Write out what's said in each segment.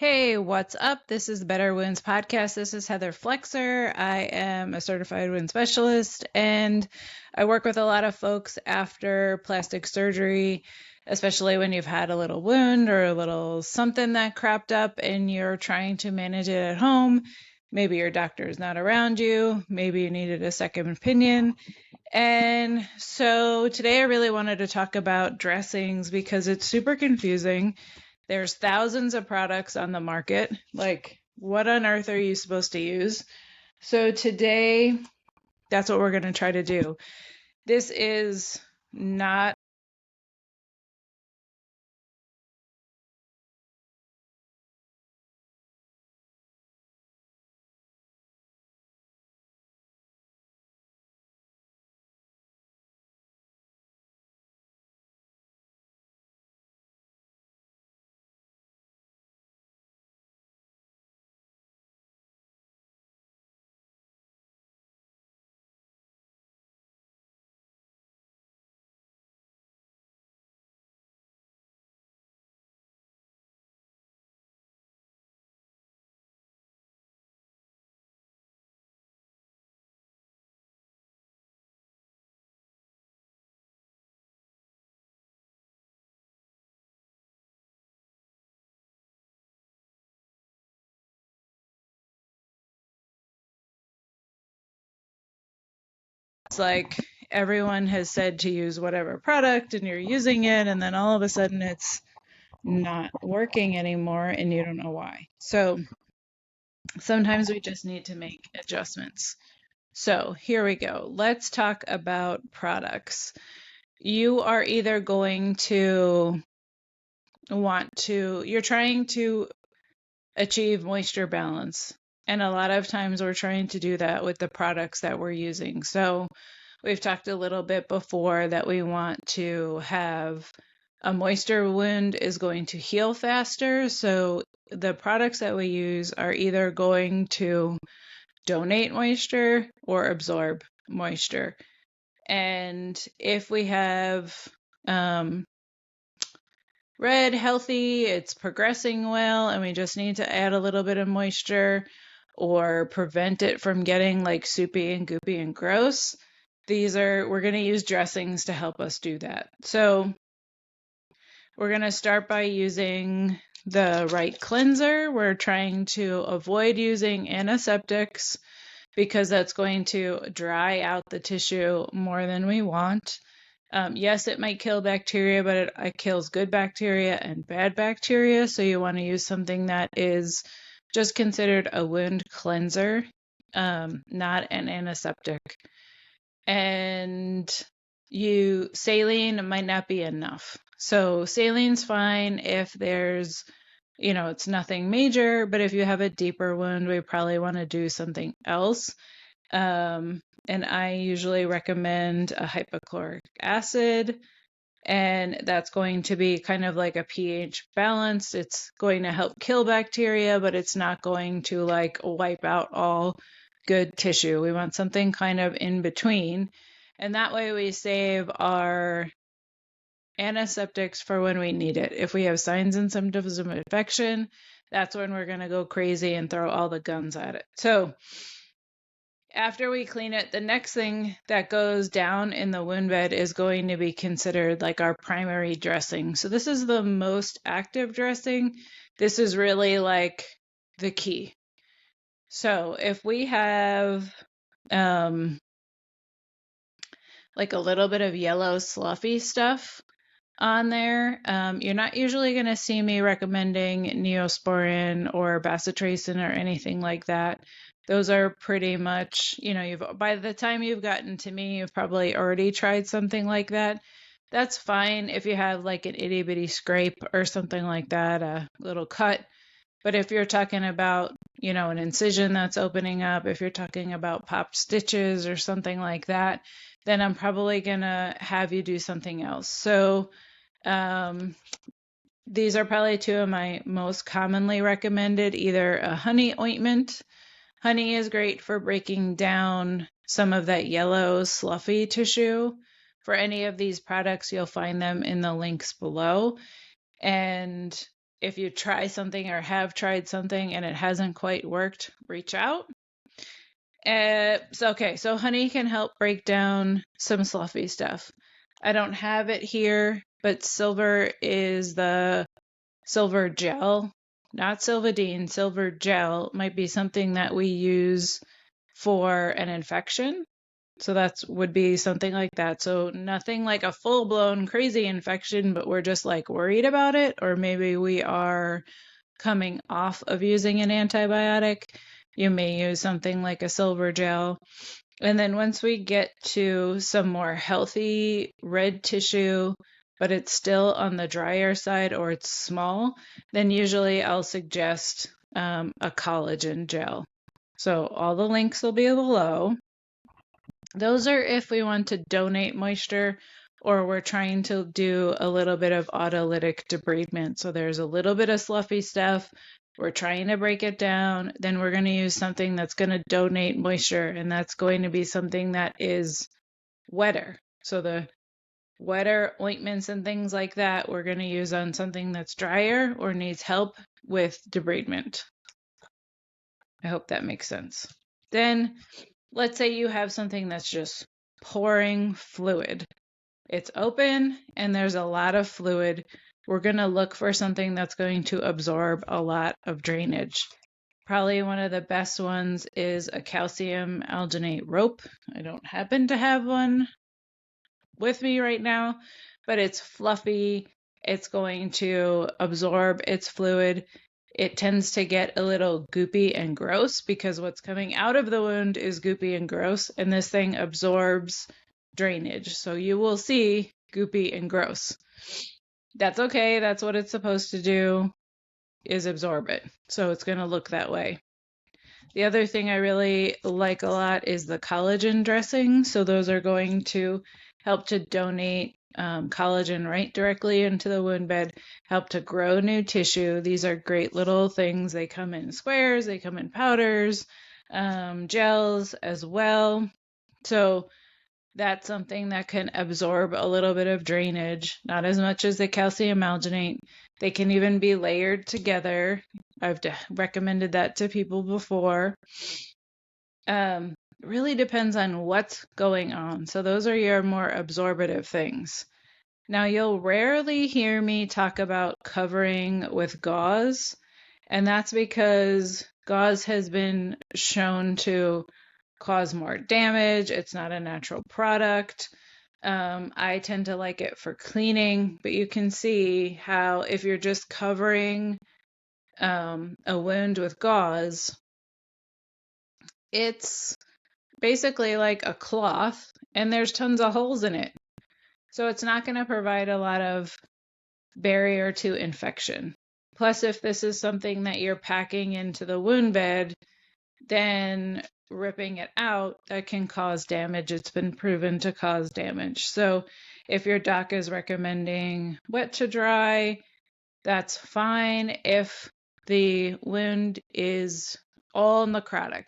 Hey, what's up? This is the Better Wounds Podcast. This is Heather Flexer. I am a certified wound specialist and I work with a lot of folks after plastic surgery, especially when you've had a little wound or a little something that cropped up and you're trying to manage it at home. Maybe your doctor is not around you. Maybe you needed a second opinion. And so today I really wanted to talk about dressings because it's super confusing. There's thousands of products on the market. Like, what on earth are you supposed to use? So today, that's what we're going to try to do. This is not it's like everyone has said to use whatever product and you're using it, and then all of a sudden it's not working anymore and you don't know why. So sometimes we just need to make adjustments. So here we go. Let's talk about products. You are either going to you're trying to achieve moisture balance. And a lot of times we're trying to do that with the products that we're using. So we've talked a little bit before that we want to have a moisture wound is going to heal faster. So the products that we use are either going to donate moisture or absorb moisture. And if we have red, healthy, it's progressing well, and we just need to add a little bit of moisture or prevent it from getting like soupy and goopy and gross. We're going to use dressings to help us do that. So we're going to start by using the right cleanser. We're trying to avoid using antiseptics because that's going to dry out the tissue more than we want. Yes, it might kill bacteria, but it kills good bacteria and bad bacteria. So you want to use something that is just considered a wound cleanser, not an antiseptic. And saline might not be enough. So saline's fine if it's nothing major, but if you have a deeper wound, we probably want to do something else. And I usually recommend a hypochloric acid, and that's going to be kind of like a pH balance. It's going to help kill bacteria, but it's not going to like wipe out all good tissue. We want something kind of in between, and that way we save our antiseptics for when we need it. If we have signs and symptoms of infection, that's when we're going to go crazy and throw all the guns at it. So after we clean it, the next thing that goes down in the wound bed is going to be considered like our primary dressing. So this is the most active dressing. This is really like the key. So if we have like a little bit of yellow sluffy stuff on there, you're not usually going to see me recommending Neosporin or bacitracin or anything like that. Those are pretty much, by the time you've gotten to me, you've probably already tried something like that. That's fine if you have like an itty bitty scrape or something like that, a little cut. But if you're talking about, an incision that's opening up, if you're talking about popped stitches or something like that, then I'm probably going to have you do something else. So these are probably two of my most commonly recommended, either a honey ointment. Honey is great for breaking down some of that yellow sluffy tissue. For any of these products, you'll find them in the links below. And if you try something or have tried something and it hasn't quite worked, reach out. So honey can help break down some fluffy stuff. I don't have it here, but silver is the silver gel, not Silvadene. Silver gel might be something that we use for an infection. So that would be something like that. So nothing like a full-blown crazy infection, but we're just like worried about it, or maybe we are coming off of using an antibiotic. You may use something like a silver gel. And then once we get to some more healthy red tissue, but it's still on the drier side or it's small, then usually I'll suggest a collagen gel. So all the links will be below. Those are if we want to donate moisture or we're trying to do a little bit of autolytic debridement. So there's a little bit of fluffy stuff. We're trying to break it down. Then we're going to use something that's going to donate moisture, and that's going to be something that is wetter. So the wetter ointments and things like that, we're going to use on something that's drier or needs help with debridement. I hope that makes sense. Then let's say you have something that's just pouring fluid. It's open and there's a lot of fluid. We're going to look for something that's going to absorb a lot of drainage. Probably one of the best ones is a calcium alginate rope. I don't happen to have one with me right now, but it's fluffy. It's going to absorb its fluid. It tends to get a little goopy and gross because what's coming out of the wound is goopy and gross, and this thing absorbs drainage. So you will see goopy and gross. That's okay. That's what it's supposed to do, is absorb it. So it's going to look that way. The other thing I really like a lot is the collagen dressing. So those are going to help to donate collagen right directly into the wound bed, help to grow new tissue. These are great little things. They come in squares, they come in powders, gels as well. So that's something that can absorb a little bit of drainage, not as much as the calcium alginate. They can even be layered together. I've recommended that to people before. Really depends on what's going on. So those are your more absorbative things. Now, you'll rarely hear me talk about covering with gauze, and that's because gauze has been shown to cause more damage. It's not a natural product. I tend to like it for cleaning, but you can see how if you're just covering a wound with gauze, it's basically like a cloth and there's tons of holes in it. So it's not going to provide a lot of barrier to infection. Plus, if this is something that you're packing into the wound bed, then ripping it out, that can cause damage. It's been proven to cause damage. So if your doc is recommending wet to dry, that's fine. If the wound is all necrotic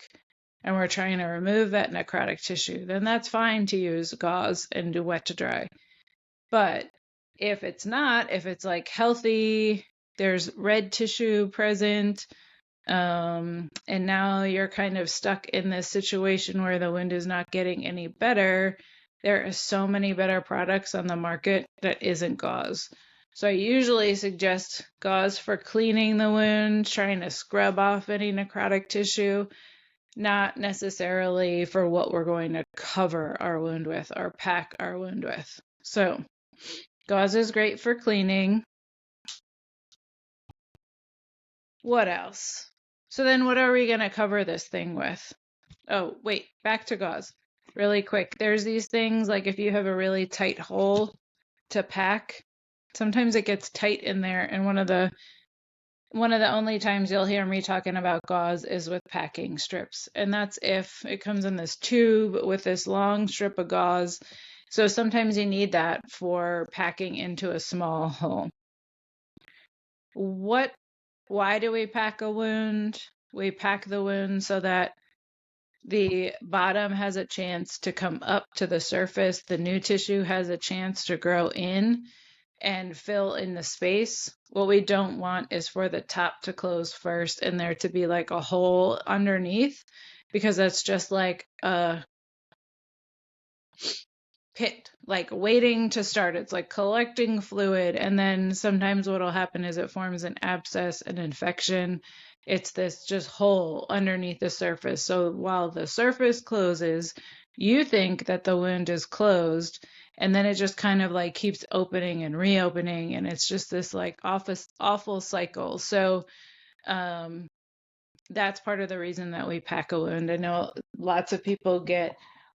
and we're trying to remove that necrotic tissue, then that's fine to use gauze and do wet to dry. But if it's not, if it's like healthy, there's red tissue present, and now you're kind of stuck in this situation where the wound is not getting any better, there are so many better products on the market that isn't gauze. So I usually suggest gauze for cleaning the wound, trying to scrub off any necrotic tissue, not necessarily for what we're going to cover our wound with or pack our wound with. So gauze is great for cleaning. What else? So then what are we going to cover this thing with? Oh, wait, back to gauze. Really quick. There's these things like if you have a really tight hole to pack, sometimes it gets tight in there, and one of the only times you'll hear me talking about gauze is with packing strips. And that's if it comes in this tube with this long strip of gauze. So sometimes you need that for packing into a small hole. Why do we pack a wound? We pack the wound so that the bottom has a chance to come up to the surface. The new tissue has a chance to grow in. and fill in the space. What we don't want is for the top to close first and there to be like a hole underneath, because that's just like a pit, like waiting to start. It's like collecting fluid. And then sometimes what'll happen is it forms an abscess, an infection. It's this just hole underneath the surface. So while the surface closes, you think that the wound is closed, and then it just kind of like keeps opening and reopening. And it's just this like awful cycle. So, um, that's part of the reason that we pack a wound. I know lots of people get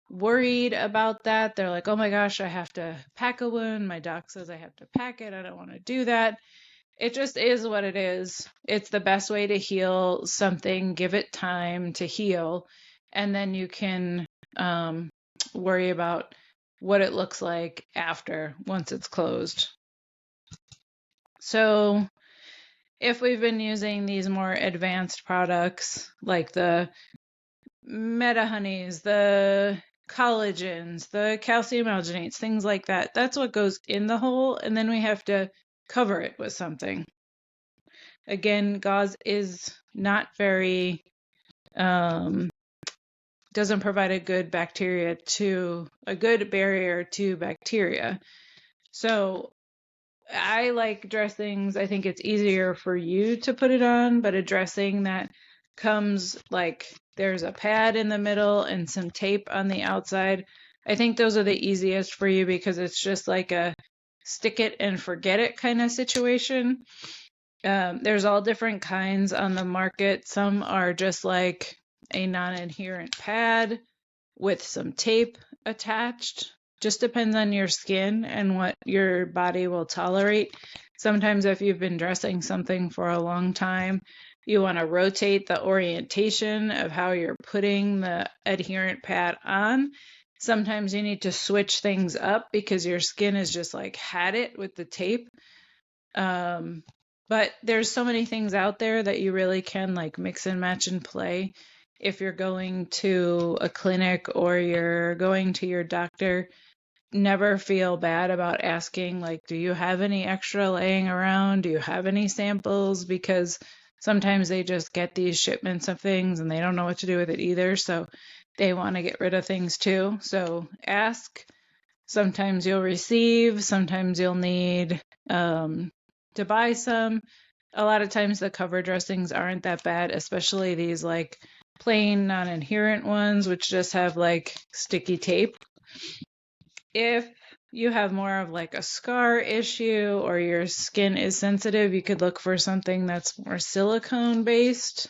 worried about that. They're like, oh my gosh, I have to pack a wound. My doc says I have to pack it. I don't want to do that. It just is what it is. It's the best way to heal something. Give it time to heal, and then you can worry about what it looks like after, once it's closed. So if we've been using these more advanced products like the Meta Honeys, the collagens, the calcium alginates, things like that, that's what goes in the hole, and then we have to cover it with something. Again, gauze is not very, doesn't provide a good barrier to bacteria. So I like dressings. I think it's easier for you to put it on, but a dressing that comes like there's a pad in the middle and some tape on the outside, I think those are the easiest for you, because it's just like a stick it and forget it kind of situation. There's all different kinds on the market. Some are just like a non-adherent pad with some tape attached. Just depends on your skin and what your body will tolerate. Sometimes if you've been dressing something for a long time, you want to rotate the orientation of how you're putting the adherent pad on. Sometimes you need to switch things up because your skin is just like had it with the tape. But there's so many things out there that you really can like mix and match and play. If you're going to a clinic or you're going to your doctor, never feel bad about asking, like, do you have any extra laying around? Do you have any samples? Because sometimes they just get these shipments of things and they don't know what to do with it either. So they want to get rid of things too. So ask. Sometimes you'll receive, sometimes you'll need to buy some. A lot of times the cover dressings aren't that bad, especially these like plain non-adherent ones, which just have like sticky tape. If you have more of like a scar issue or your skin is sensitive, you could look for something that's more silicone based.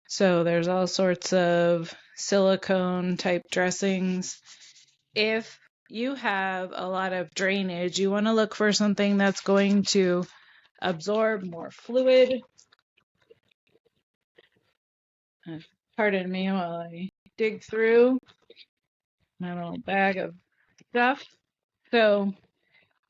So there's all sorts of silicone type dressings. If you have a lot of drainage, you want to look for something that's going to absorb more fluid. Pardon me while I dig through my little bag of stuff. So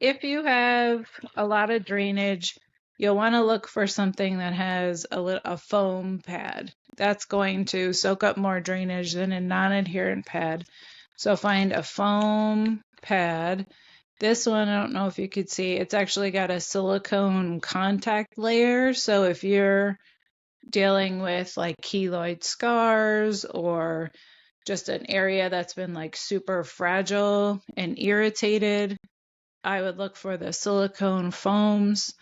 if you have a lot of drainage, you'll want to look for something that has a foam pad. That's going to soak up more drainage than a non-adherent pad. So find a foam pad. This one, I don't know if you could see, it's actually got a silicone contact layer. So if you're dealing with like keloid scars or just an area that's been like super fragile and irritated, I would look for the silicone foams.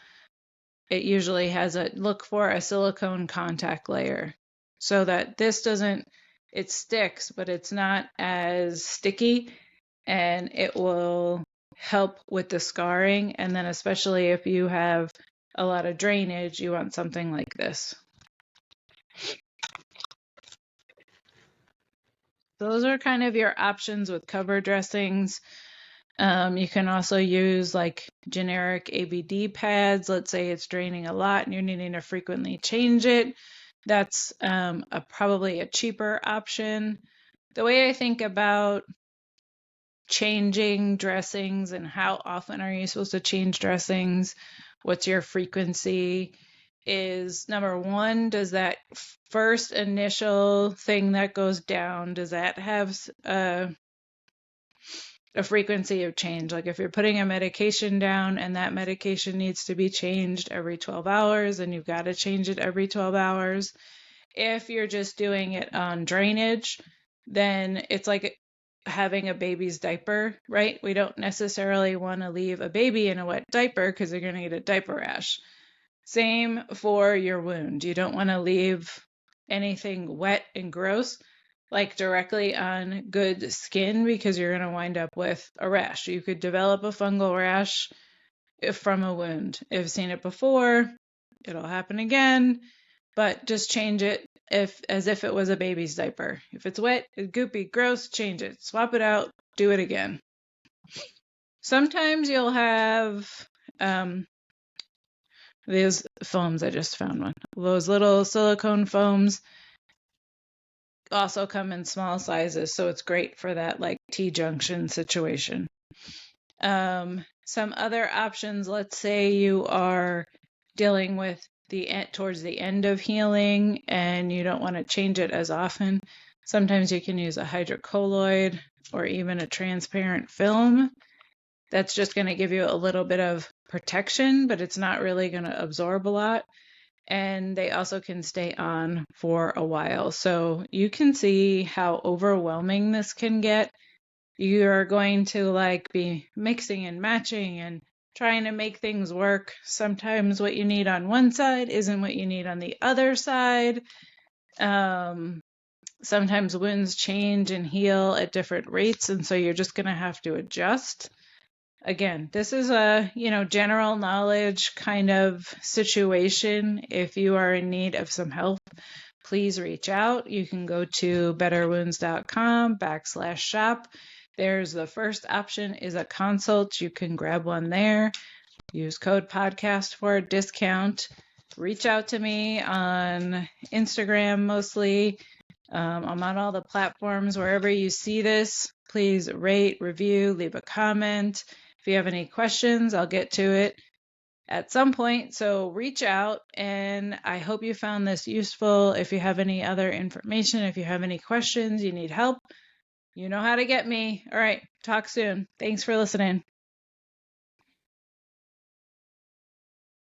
It usually has look for a silicone contact layer so that this doesn't, it sticks, but it's not as sticky, and it will help with the scarring. And then especially if you have a lot of drainage, you want something like this. Those are kind of your options with cover dressings. You can also use like generic ABD pads. Let's say it's draining a lot and you're needing to frequently change it. That's probably a cheaper option. The way I think about changing dressings and how often are you supposed to change dressings, what's your frequency, is number one, does that first initial thing that goes down, does that have a frequency of change. Like if you're putting a medication down and that medication needs to be changed every 12 hours and you've got to change it every 12 hours. If you're just doing it on drainage, then it's like having a baby's diaper, right? We don't necessarily want to leave a baby in a wet diaper because they're going to get a diaper rash. Same for your wound. You don't want to leave anything wet and gross like directly on good skin because you're going to wind up with a rash. You could develop a fungal rash from a wound. I've seen it before. It'll happen again, but just change it as if it was a baby's diaper. If it's wet, goopy, gross, change it. Swap it out, do it again. Sometimes you'll have these foams. I just found one. Those little silicone foams also come in small sizes, so it's great for that like T-junction situation. Some other options, let's say you are dealing with towards the end of healing and you don't want to change it as often. Sometimes you can use a hydrocolloid or even a transparent film. That's just going to give you a little bit of protection, but it's not really going to absorb a lot. And they also can stay on for a while. So you can see how overwhelming this can get. You're going to like be mixing and matching and trying to make things work. Sometimes what you need on one side isn't what you need on the other side. Sometimes wounds change and heal at different rates, and so you're just going to have to adjust. Again, this is a, general knowledge kind of situation. If you are in need of some help, please reach out. You can go to betterwounds.com/shop. There's the first option is a consult. You can grab one there. Use code podcast for a discount. Reach out to me on Instagram mostly. I'm on all the platforms. Wherever you see this, please rate, review, leave a comment. If you have any questions, I'll get to it at some point. So reach out, and I hope you found this useful. If you have any other information, if you have any questions, you need help, you know how to get me. All right, talk soon. Thanks for listening.